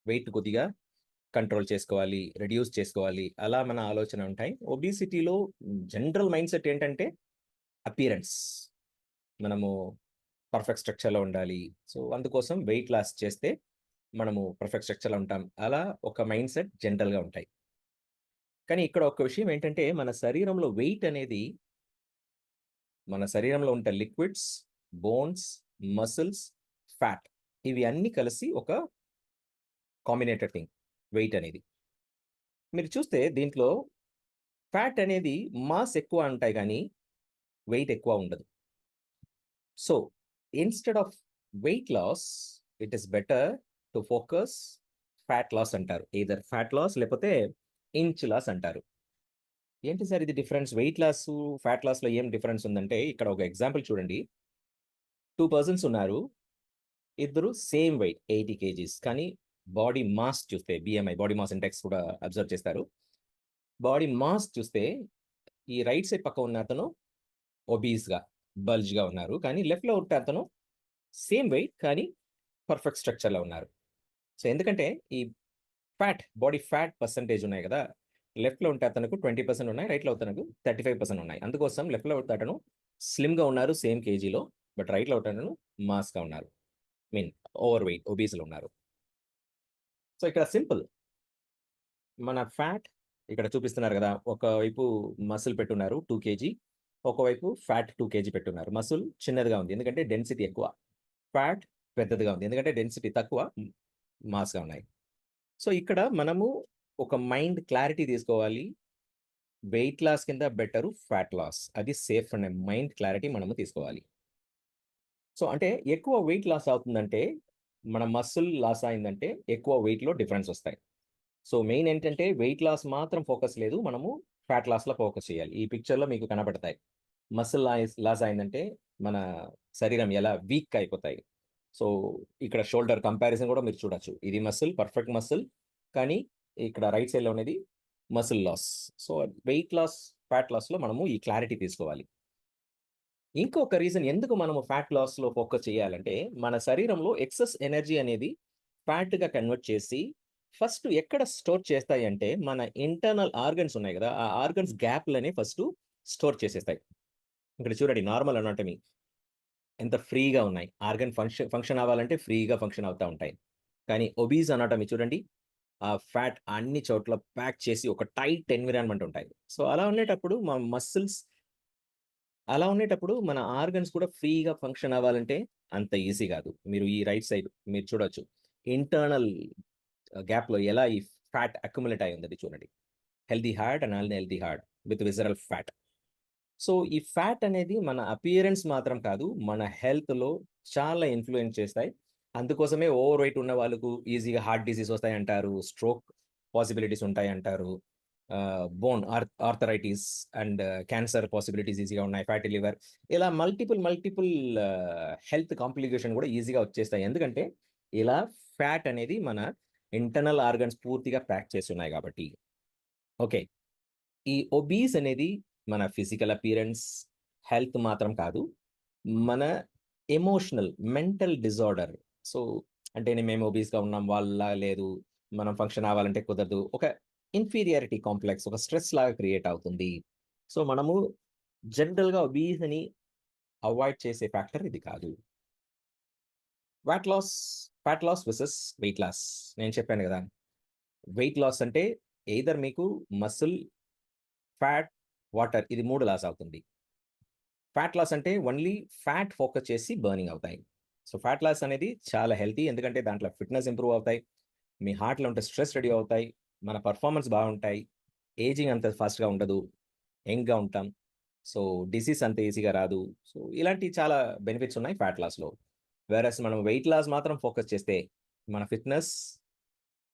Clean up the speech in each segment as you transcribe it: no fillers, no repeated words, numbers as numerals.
Wait కొద్దిగా control చేసుకోవాలి, reduce చేసుకోవాలి. అలా మన ఆలోచన ఉంటాయి. ఒబేసిటీలో జనరల్ మైండ్‌సెట్ ఏంటంటే అపియరెన్స్. మనము పర్ఫెక్ట్ స్ట్రక్చర్‌లో ఉండాలి. సో, అందుకోసం వెయిట్ లాస్ చేస్తే మనము పర్ఫెక్ట్ స్ట్రక్చర్‌లో ఉంటాం. అలా ఒక మైండ్‌సెట్ జనరల్‌గా ఉంటాయి. కానీ ఇక్కడ ఒక విషయం ఏంటంటే మన శరీరంలో వెయిట్ అనేది మన శరీరంలో ఉండే లిక్విడ్స్, బోన్స్, మసిల్స్, ఫ్యాట్ ఇవి అన్నీ కలిసి ఒక కాంబినేటెడ్ థింగ్ వెయిట్ అనేది. మీరు చూస్తే దీంట్లో ఫ్యాట్ అనేది మాస్ ఎక్కువ ఉంటాయి గానీ, వెయిట్ ఎక్కువ ఉండదు. So, instead of weight loss, it is better to focus fat loss అంటారు. ఎయిదర్ ఫ్యాట్ లాస్ లేకపోతే ఇంచ్ లాస్ అంటారు. ఏంటి సార్ ఇది డిఫరెన్స్ వెయిట్ లాసు, ఫ్యాట్ లాస్‌లో ఏం డిఫరెన్స్ ఉందంటే, ఇక్కడ ఒక ఎగ్జాంపుల్ చూడండి. 2 పర్సన్స్ ఉన్నారు. ఇద్దరు సేమ్ వెయిట్ 80 కేజీస్. కానీ బాడీ మాస్ చూస్తే బీఎంఐ బాడీ మాస్ ఇండెక్స్ కూడా అబ్జర్వ్ చేస్తారు. బాడీ మాస్ చూస్తే ఈ రైట్ సైడ్ పక్క ఉన్న అతను ఒబీస్‌గా, బల్జ్‌గా ఉన్నారు. కానీ లెఫ్ట్‌లో ఉంటే అతను సేమ్ వెయిట్ కానీ పర్ఫెక్ట్ స్ట్రక్చర్‌లో ఉన్నారు. సో, ఎందుకంటే ఈ బాడీ ఫ్యాట్ పర్సెంటేజ్ ఉన్నాయి గదా! లెఫ్ట్‌లో ఉంటే అతనికి 20% ఉన్నాయి. రైట్‌లో అతనికి 35% ఉన్నాయి. అందుకోసం లెఫ్ట్‌లో ఉంటే అతను స్లిమ్‌గా ఉన్నారు సేమ్ కేజీలో. బట్ రైట్‌లో ఉంటే అతను మాస్‌గా ఉన్నారు. మీన్ ఓవర్ వెయిట్, ఒబీస్‌లో ఉన్నారు. సో, ఇక్కడ సింపుల్. మన ఫ్యాట్ ఇక్కడ చూపిస్తున్నారు గదా! ఒకవైపు మసిల్ పెట్టున్నారు 2 కేజీ. ఒకవైపు ఫ్యాట్ 2 కేజీ పెట్టున్నారు. మసిల్ చిన్నదిగా ఉంది. ఎందుకంటే డెన్సిటీ ఎక్కువ. ఫ్యాట్ పెద్దదిగా ఉంది. ఎందుకంటే డెన్సిటీ తక్కువ. మాస్‌గా ఉన్నాయి. సో, ఇక్కడ మనము ఒక మైండ్ క్లారిటీ తీసుకోవాలి. వెయిట్ లాస్ కింద బెటరు ఫ్యాట్ లాస్. అది సేఫ్ అనే మైండ్ క్లారిటీ మనము తీసుకోవాలి. సో, అంటే ఎక్కువ వెయిట్ లాస్ అవుతుందంటే, మన మసిల్ లాస్ అయిందంటే ఎక్కువ వెయిట్‌లో డిఫరెన్స్ ఒస్తాయి. సో, మెయిన్ ఏంటంటే వెయిట్ లాస్ మాత్రం ఫోకస్ లేదు. మనము ఫ్యాట్ లాస్‌లో ఫోకస్ చేయాలి. ఈ పిక్చర్‌లో మీకు కనపడతాయి. మసిల్ లాస్ అయిందంటే మన శరీరం ఎలా వీక్ అయిపోతాయి. సో, ఇక్కడ షోల్డర్ కంపారిజన్ గూడా మీరు చూడొచ్చు. ఇది మసిల్ పర్ఫెక్ట్ మసిల్. కానీ ఇక్కడ రైట్ సైడ్‌లో ఉన్నది muscle loss. So, weight loss, fat లాస్‌లో మనము ఈ క్లారిటీ తీసుకోవాలి. ఇంకొక రీజన్ ఎందుకు మనము ఫ్యాట్ లాస్‌లో ఫోకస్ చేయాలంటే, మన శరీరంలో ఎక్సెస్ ఎనర్జీ అనేది ఫ్యాట్‌గా కన్వర్ట్ చేసి, ఫస్ట్ ఎక్కడ స్టోర్ చేస్తాయంటే, మన ఇంటర్నల్ ఆర్గాన్స్ ఉన్నాయి గదా! ఆ ఆర్గాన్స్ గ్యాప్‌లని ఫస్టు స్టోర్ చేసేస్తాయి. ఇక్కడ చూడండి నార్మల్ అనాటమీ ఎంత ఫ్రీగా ఉన్నాయి. ఆర్గాన్ ఫంక్షన్ అవ్వాలంటే ఫ్రీగా ఫంక్షన్ అవుతా ఉంటాయి. కానీ ఒబీస్ అనాటమీ చూడండి. ఆ ఫ్యాట్ అన్ని చోట్ల ప్యాక్ చేసి ఒక టైట్ ఎన్విరాన్మెంట్ ఉంటాయి. సో, అలా ఉండేటప్పుడు మన ఆర్గాన్స్ కూడా ఫ్రీగా ఫంక్షన్ అవ్వాలంటే అంత ఈజీ గాదు. మీరు ఈ రైట్ సైడ్ మీరు చూడొచ్చు. ఇంటర్నల్ గ్యాప్‌లో ఎలా ఈ ఫ్యాట్ అక్యుములేట్ అయ్యి ఉందది చూడండి. Healthy heart and unhealthy heart with visceral fat. So, ఈ ఫ్యాట్ అనేది మన అపియరెన్స్ మాత్రం కాదు, మన హెల్త్‌లో చాలా ఇన్‌ఫ్లూయెన్స్ చేస్తాయి. అందుకోసమే ఓవర్ వెయిట్ ఉన్న వాళ్ళకు ఈజీగా హార్ట్ డిసీజ్ వస్తాయంటారు. స్ట్రోక్ పాసిబిలిటీస్ ఉంటాయంటారు. Bone arthritis and cancer possibilities ఈజీగా ఉన్నాయి. ఫ్యాటీ లివర్ ఇలా మల్టిపుల్ హెల్త్ కాంప్లికేషన్ కూడా ఈజీగా వచ్చేస్తాయి. ఎందుకంటే ఇలా ఫ్యాట్ అనేది మన ఇంటర్నల్ ఆర్గాన్స్ పూర్తిగా ప్యాక్ చేసి ఉన్నాయి కాబట్టి. ఓకే. ఈ ఒబీస్ అనేది మన ఫిజికల్ అపియరెన్స్, హెల్త్ మాత్రం కాదు. మన ఎమోషనల్, మెంటల్ డిజార్డర్. సో, అంటే మేము ఒబీస్‌గా ఉన్నాం. వాళ్ళలా లేదు. మనం ఫంక్షన్ అవ్వాలంటే కుదరదు. ఒక ఇన్ఫీరియారిటీ కాంప్లెక్స్, ఒక స్ట్రెస్ లాగా క్రియేట్ అవుతుంది. సో, మనము జనరల్‌గా ఒబీస్‌ని అవాయిడ్ చేసే ఫ్యాక్టర్ ఇది కాదు. What loss fat loss versus weight loss. నేను చెప్పాను గదా! వెయిట్ లాస్ అంటే ఎయిదర్ మీకు మసిల్, ఫ్యాట్, వాటర్ ఇది 3 లాస్ అవుతుంది. ఫ్యాట్ లాస్ అంటే ఓన్లీ ఫ్యాట్ ఫోకస్ చేసి బర్నింగ్ అవుతాయి. సో, ఫ్యాట్ లాస్ అనేది చాలా హెల్తీ. ఎందుకంటే దాంట్లో ఫిట్‌నెస్ ఇంప్రూవ్ అవుతాయి. మీ హార్ట్‌లో ఉంటే స్ట్రెస్ రెడ్యూ అవుతాయి. మన పెర్ఫార్మన్స్ బాగుంటాయి. ఏజింగ్ అంత ఫాస్ట్‌గా ఉండదు. యంగ్‌గా ఉంటాం. సో, డిసీజ్ అంత ఈజీగా రాదు. సో, ఇలాంటి చాలా బెనిఫిట్స్ ఉన్నాయి ఫ్యాట్ లాస్‌లో. వేరస్ మనం వెయిట్ లాస్ మాత్రం ఫోకస్ చేస్తే మన ఫిట్‌నెస్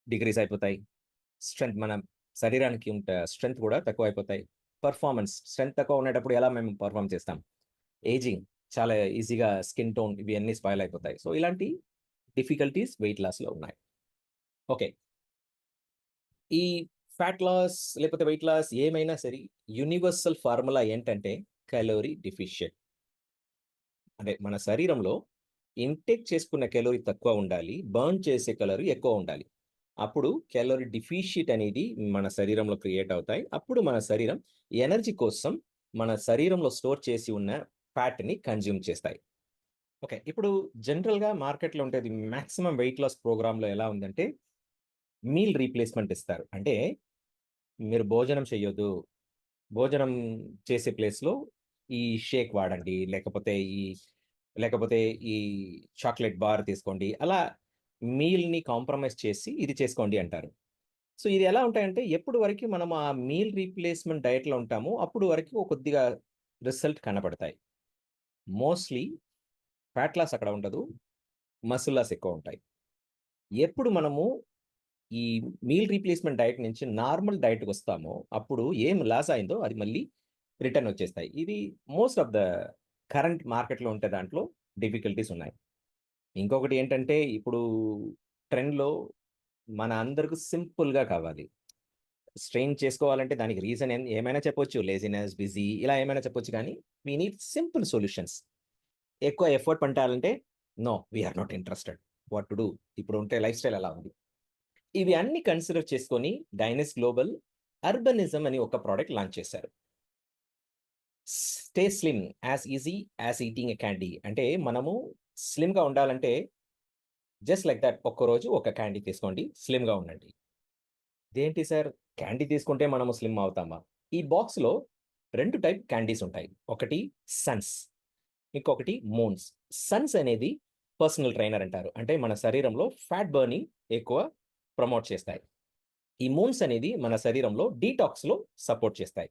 డిక్రీజ్ అయిపోతాయి. మన శరీరానికి ఉంటే స్ట్రెంత్ కూడా తక్కువైపోతాయి. స్ట్రెంత్ తక్కువ ఉండేటప్పుడు ఎలా మేము పెర్ఫార్మ్ చేస్తాం? ఏజింగ్ చాలా ఈజీగా స్కిన్ టోన్ ఇవి అన్నీ స్పాయిల్ అయిపోతాయి. సో, ఇలాంటి డిఫికల్టీస్ వెయిట్ లాస్‌లో ఉన్నాయి. ఓకే. ఈ ఫ్యాట్ లాస్ లేకపోతే వెయిట్ లాస్ ఏమైనా సరే యూనివర్సల్ ఫార్ములా ఏంటంటే కలోరీ డెఫిషియెంట్. అంటే మన శరీరంలో ఇన్‌టేక్ చేసుకున్న కలోరీ తక్కువ ఉండాలి. బర్న్ చేసే కలోరీ ఎక్కువ ఉండాలి. అప్పుడు క్యాలరీ డెఫిషిట్ అనేది మన శరీరంలో క్రియేట్ అవుతాయి. అప్పుడు మన శరీరం ఎనర్జీ కోసం మన శరీరంలో స్టోర్ చేసి ఉన్న ఫ్యాట్‌ని కన్జ్యూమ్ చేస్తాయి. ఓకే. ఇప్పుడు జనరల్‌గా మార్కెట్‌లో ఉంటది మాక్సిమం వెయిట్ లాస్ ప్రోగ్రామ్‌లో ఎలా ఉందంటే మీల్ రీప్లేస్‌మెంట్ ఇస్తారు. అంటే మీరు భోజనం చెయ్యొద్దు. భోజనం చేసే ప్లేస్‌లో ఈ షేక్ వాడండి. లేకపోతే ఈ చాక్లేట్ బార్ తీసుకోండి. అలా మీల్‌ని కాంప్రమైజ్ చేసి ఇది చేసుకోండి అంటారు. సో, ఇది ఎలా ఉంటాయంటే ఎప్పుడు వరకి మనం ఆ మీల్ రీప్లేస్‌మెంట్ డైట్‌లో ఉంటామో అప్పుడు వరకు కొద్దిగా రిజల్ట్ కనపడతాయి. మోస్ట్‌లీ ఫ్యాట్ లాస్ అక్కడ ఉండదు. మసిల్ లాస్ ఎక్కువ ఉంటాయి. ఎప్పుడు మనము ఈ మీల్ రీప్లేస్‌మెంట్ డైట్ నుంచి నార్మల్ డైట్‌కొస్తామో, అప్పుడు ఏం లాస్ అయిందో అది మళ్ళీ రిటర్న్ వచ్చేస్తాయి. ఇది మోస్ట్ ఆఫ్ ద కరెంట్ మార్కెట్‌లో ఉంటే దాంట్లో డిఫికల్టీస్ ఉన్నాయి. ఇంకొకటి ఏంటంటే ఇప్పుడు ట్రెండ్‌లో మన అందరికి సింపుల్‌గా కావాలి. స్ట్రెయిన్ చేసుకోవాలంటే దానికి రీజన్ ఏమైనా చెప్పొచ్చు. లేజినెస్, బిజీ ఇలా ఏమైనా చెప్పొచ్చు కానీ, వి నీడ్ సింపుల్ సొల్యూషన్స్. ఎక్కువ ఎఫర్ట్ పెట్టాలంటే, no we are not interested. What to do? ఇప్పుడు ఉంటే లైఫ్ స్టైల్ అలా ఉంది. ఇవి అన్నీ కన్సిడర్ చేసుకొని డైనస్ గ్లోబల్ అర్బనిజం అని ఒక ప్రొడక్ట్ లాంచ్ చేశారు. Stay slim as easy as eating a candy. అంటే మనము స్లిమ్‌గా ఉండాలంటే జస్ట్ లైక్ థట్ ఒక్కరోజు ఒక క్యాండీ తీసుకోండి. స్లిమ్‌గా ఉండండి. ఇదేంటి సార్ క్యాండీ తీసుకుంటే మనము స్లిమ్ అవుతామా? ఈ బాక్స్‌లో 2 టైప్ క్యాండీస్ ఉంటాయి. ఒకటి సన్స్, ఇంకొకటి మూన్స్. సన్స్ అనేది పర్సనల్ ట్రైనర్ అంటారు. అంటే మన శరీరంలో ఫ్యాట్ బర్నింగ్ ఎక్కువ ప్రమోట్ చేస్తాయి. ఈ మూన్స్ అనేది మన శరీరంలో డీటాక్స్‌లో సపోర్ట్ చేస్తాయి.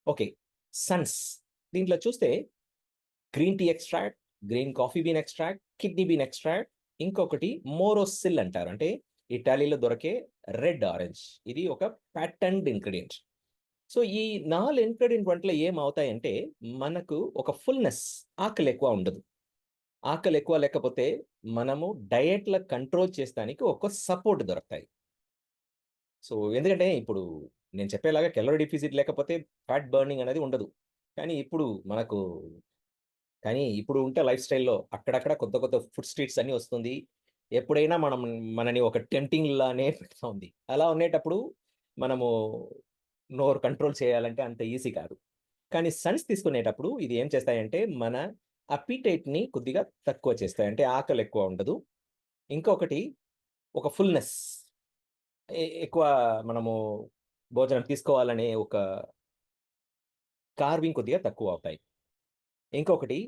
ఓకే. సన్స్ దీంట్లో చూస్తే green tea extract, green coffee bean extract, kidney bean extract, ఇంకొకటి మోరోసిల్ అంటారు. అంటే ఇటాలీలో దొరికే రెడ్ ఆరెంజ్. ఇది ఒక ప్యాటర్న్డ్ ఇంగ్రీడియెంట్. సో, ఈ 4 ఇంగ్రీడియెంట్ వంటలు ఏమవుతాయంటే, మనకు ఒక ఫుల్‌నెస్ ఆకలి ఎక్కువ ఉండదు. ఆకలి ఎక్కువ లేకపోతే మనము డయట్‌ల కంట్రోల్ చేస్తానికి ఒక సపోర్ట్ దొరుకుతాయి. సో, ఎందుకంటే ఇప్పుడు నేను చెప్పేలాగా క్యాలరీ డెఫిసిట్ లేకపోతే ఫ్యాట్ బర్నింగ్ అనేది ఉండదు. కానీ ఇప్పుడు మనకు ఇప్పుడు ఉంటే లైఫ్ స్టైల్‌లో అక్కడక్కడ కొత్త కొత్త ఫుడ్ స్ట్రీట్స్ అన్నీ వస్తుంది. ఎప్పుడైనా మనని ఒక టెంప్టింగ్ లానే పెడతా ఉంది. అలా ఉండేటప్పుడు మనము నోరు కంట్రోల్ చేయాలంటే అంత ఈజీ కాదు. కానీ సన్స్ తీసుకునేటప్పుడు ఇది ఏం చేస్తాయంటే మన అపిటైట్‌ని కొద్దిగా తక్కువ చేస్తాయి. అంటే ఆకలి ఎక్కువ ఉండదు. ఇంకొకటి ఒక ఫుల్‌నెస్ ఎక్కువ మనము భోజనం తీసుకోవాలనే ఒక కార్వింగ్ కొద్దిగా తక్కువ అవుతాయి. ఇంకొకటి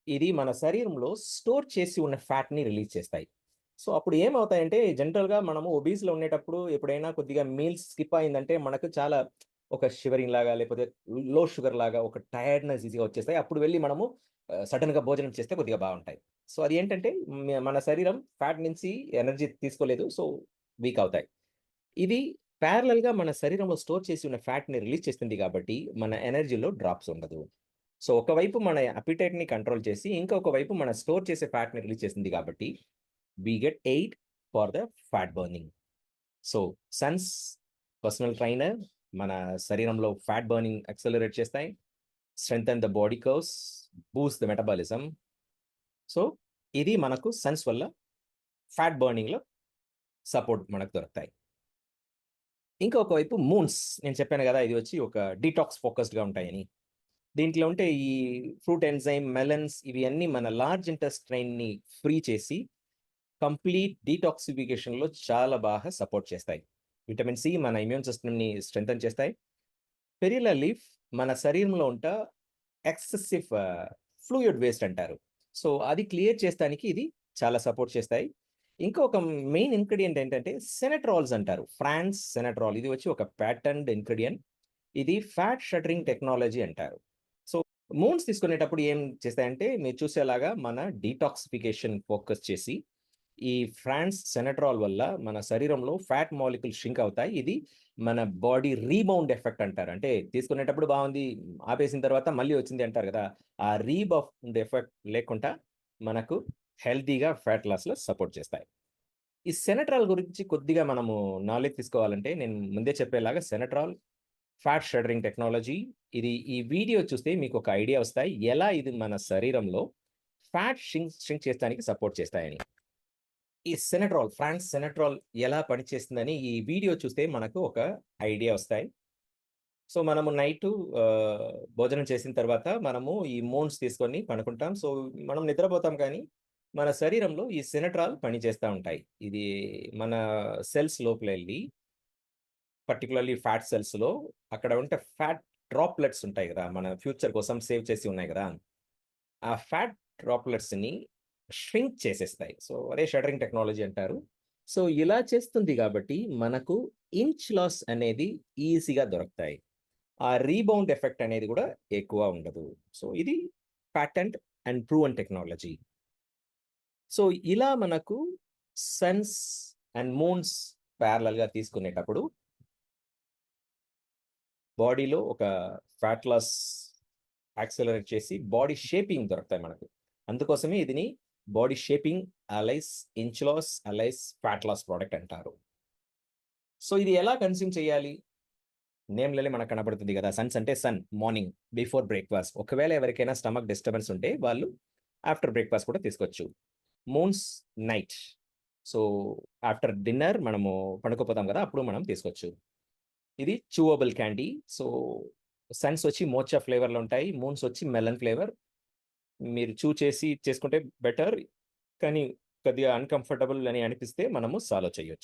ఇది మన శరీరంలో స్టోర్ చేసి ఉన్న ఫ్యాట్‌ని రిలీజ్ చేస్తాయి. సో, అప్పుడు ఏమవుతాయంటే జనరల్‌గా మనము ఒబీస్‌లో ఉండేటప్పుడు ఎప్పుడైనా కొద్దిగా మీల్స్ స్కిప్ అయిందంటే మనకు చాలా ఒక షివరింగ్ లాగా లేకపోతే లో షుగర్ లాగా ఒక టైర్డ్‌నెస్ ఈజీగా వచ్చేస్తాయి. అప్పుడు వెళ్లి మనము సడెన్‌గా భోజనం చేస్తే కొద్దిగా బావుంటాయి. సో, అది ఏంటంటే మన శరీరం ఫ్యాట్ నుంచి ఎనర్జీ తీసుకోలేదు. సో, వీక్ అవుతాయి. ఇది పారలెల్‌గా మన శరీరంలో స్టోర్ చేసి ఉన్న ఫ్యాట్‌ని రిలీజ్ చేస్తుంది కాబట్టి మన ఎనర్జీలో డ్రాప్స్ ఉండదు. సో, ఒకవైపు మన అపెటైట్‌ని కంట్రోల్ చేసి, ఇంకొక వైపు మన స్టోర్ చేసే ఫ్యాట్‌ని రిలీజ్ చేస్తుంది కాబట్టి, we get aid for the fat burning. So, సన్స్ పర్సనల్ ట్రైనర్ మన శరీరంలో ఫ్యాట్ బర్నింగ్ యాక్సెలరేట్ చేస్తాయి. Strengthen the body curves, boost the metabolism. So, ఇది మనకు సన్స్ వల్ల ఫ్యాట్ బర్నింగ్‌లో సపోర్ట్ మనకు దొరుకుతాయి. ఇంకొక వైపు మూన్స్ నేను చెప్పాను గదా! ఇది వచ్చి ఒక డీటాక్స్ ఫోకస్డ్‌గా ఉంటాయని. దీంట్లో ఉంటే ఈ ఫ్రూట్ ఎంజైమ్, మెలన్స్ ఇవి అన్నీ మన లార్జ్ ఇంటెస్టైన్‌ని ఫ్రీ చేసి కంప్లీట్ డీటాక్సిఫికేషన్‌లో చాలా బాగా సపోర్ట్ చేస్తాయి. విటమిన్ సి మన ఇమ్యూన్ సిస్టమ్‌ని స్ట్రెంథెన్ చేస్తాయి. పెరిల లీఫ్ మన శరీరంలో ఎక్సెసివ్ ఫ్లూయిడ్ వేస్ట్ అంటారు. సో, అది క్లియర్ చేస్తానికి ఇది చాలా సపోర్ట్ చేస్తాయి. ఇంకొక మెయిన్ ఇంగ్రీడియెంట్ ఏంటంటే సెనట్రాల్స్ అంటారు. ఫ్రాన్స్ సెనట్రాల్ ఇది వచ్చి ఒక ప్యాటర్న్డ్ ఇంగ్రీడియెంట్. ఇది ఫ్యాట్ షట్టరింగ్ టెక్నాలజీ అంటారు. సో, మూన్స్ తీసుకునేటప్పుడు ఏం చేస్తాయంటే మీరు చూసేలాగా మన డీటాక్సిఫికేషన్ ఫోకస్ చేసి, ఈ ఫ్రాన్స్ సెనట్రాల్ వల్ల మన శరీరంలో ఫ్యాట్ మాలిక్యూల్స్ ష్రింక్ అవుతాయి. ఇది మన బాడీ రీబౌండ్ ఎఫెక్ట్ అంటారు. అంటే తీసుకునేటప్పుడు బావుంది. ఆపేసిన తర్వాత మళ్ళీ వచ్చింది అంటారు గదా! ఆ రీబౌండ్ ఎఫెక్ట్ లేకుండా మనకు హెల్తీగా ఫ్యాట్ లాస్‌లో సపోర్ట్ చేస్తాయి. ఈ సెనట్రాల్ గురించి కొద్దిగా మనము నాలెడ్జ్ తీసుకోవాలంటే నేను ముందే చెప్పేలాగా సెనట్రాల్ ఫ్యాట్ షట్టరింగ్ టెక్నాలజీ. ఈ వీడియో చూస్తే మీకొక ఐడియా వస్తాయి. ఎలా ఇది మన శరీరంలో ఫ్యాట్ షింక్ షింక్ చేస్తానికి సపోర్ట్ చేస్తాయని. ఈ ఫ్రాన్స్ సెనట్రాల్ ఎలా పనిచేస్తుందని ఈ వీడియో చూస్తే మనకు ఒక ఐడియా వస్తాయి. సో, మనము నైటు భోజనం చేసిన తర్వాత మనము ఈ మోన్స్ తీసుకొని పనుకుంటాం. సో, మనం నిద్రపోతాం కానీ, మన శరీరంలో ఈ సెనట్రాల్ పనిచేస్తా ఉంటాయి. ఇది మన సెల్స్ లోపలెళ్ళి పర్టిక్యులర్‌లీ ఫ్యాట్ సెల్స్‌లో అక్కడ ఉంటే ఫ్యాట్ డ్రాప్‌లెట్స్ ఉంటాయి గదా! మన ఫ్యూచర్ కోసం సేవ్ చేసి ఉన్నాయి గదా! ఆ ఫ్యాట్ డ్రాప్‌లెట్స్‌ని ష్రింక్ చేసేస్తాయి. సో, అదే షట్టరింగ్ టెక్నాలజీ అంటారు. సో, ఇలా చేస్తుంది గాబట్టి మనకు ఇంచ్ లాస్ అనేది ఈజీగా దొరుకుతాయి. ఆ రీబౌండ్ ఎఫెక్ట్ అనేది గూడా ఎక్కువ ఉండదు. సో, ఇది patent and proven technology. So, ఇలా మనకు సన్స్ అండ్ మూన్స్ ప్యారలల్‌గా తీసుకునేటప్పుడు బాడీలో ఒక ఫ్యాట్ లాస్ యాక్సెలరేట్ చేసి బాడీ షేపింగ్ దొరుకుతాయి మనకు. అందుకోసమే ఇదిని body shaping alias inch loss alias fat loss product అంటారు. సో, ఇది ఎలా కన్జ్యూమ్ చేయాలి? నేమ్‌లోనే మనకు కనపడుతుంది గదా! సన్స్ అంటే సన్ మార్నింగ్ బిఫోర్ బ్రేక్‌ఫాస్ట్. ఒకవేళ ఎవరికైనా స్టమక్ డిస్టర్బెన్స్ ఉంటే వాళ్ళు ఆఫ్టర్ బ్రేక్‌ఫాస్ట్ కూడా తీసుకోవచ్చు. Moons night. So, after dinner మనము పడుకోపోతాం గదా! అప్పుడు మనం తీసుకోవచ్చు. ఇది చూవబుల్ క్యాండీ. సో, సన్స్ వచ్చి మోచా ఫ్లేవర్‌లో ఉంటాయి. మూన్స్ వచ్చి మెలన్ ఫ్లేవర్. మీరు చేసి చేసుకుంటే బెటర్. కానీ కొద్దిగా అన్‌కంఫర్టబుల్ అని అనిపిస్తే మనము సాలో చేయొచ్చు.